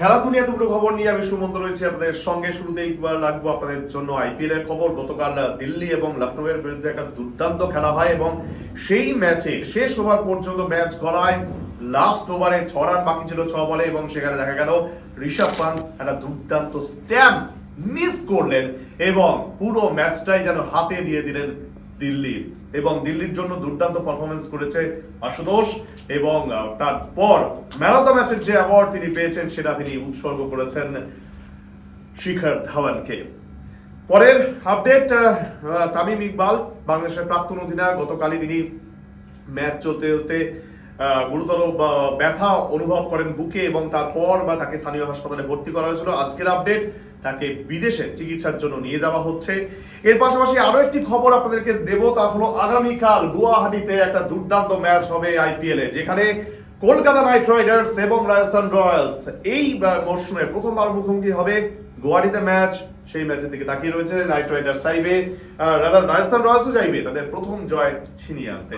খেলা দুনিয়া টুকরো খবর নিয়ে আমি সুমন্ত রয়েছি আপনাদের সঙ্গে। শুরুতেই রাখবো আপনাদের জন্য আইপিএল এর খবর। গতকাল দিল্লি এবং লখনৌয়ের বিরুদ্ধে একটা দুর্দান্ত খেলা হয় এবং সেই ম্যাচে শেষ ওভার পর্যন্ত ম্যাচ গড়ায়। লাস্ট ওভারে 6 রান বাকি ছিল 6 বলে এবং সেখানে দেখা গেল ঋষভ পান্ট একটা দুর্দান্ত স্ট্যাম্প মিস করলেন এবং পুরো ম্যাচটাই যেন হাতে দিয়ে দিলেন দিল্লির। এবং দিল্লির জন্য দুর্দান্ত পারফরমেন্স করেছে আশুতোষ এবং তারপর ম্যান অফ দ্য ম্যাচের যে অ্যাওয়ার্ড তিনি পেয়েছেন সেটা তিনি উৎসর্গ করেছেন শিখর ধাওয়ানকে। পরের আপডেট, তামিম ইকবাল বাংলাদেশের প্রাক্তন অধিনায়ক। গতকালই তিনি ম্যাচ চলতে চলতে গুরুতর ব্যথা অনুভব করেন বুকে এবং তারপর তাকে স্থানীয় হাসপাতালে ভর্তি করা হয়েছিল। আজকের আপডেট, তাকে বিদেশে চিকিৎসার জন্য নিয়ে যাওয়া হচ্ছে। এর পাশাপাশি আরো একটি খবর আপনাদেরকে দেব, তা হলো আগামীকাল গুয়াহাটিতে একটা দুর্দান্ত ম্যাচ হবে আইপিএল এ, যেখানে কলকাতা নাইট রাইডার্স এবং রাজস্থান রয়্যালস এই মরশুমে প্রথমবার মুখোমুখি হবে। গুয়াহাটিতে ম্যাচ, সেই ম্যাচের দিকে তাকিয়ে রয়েছে নাইট রাইডার্স চাইবে, রাজস্থান রয়্যালসও চাইবে তাদের প্রথম জয় ছিনিয়ে আনতে।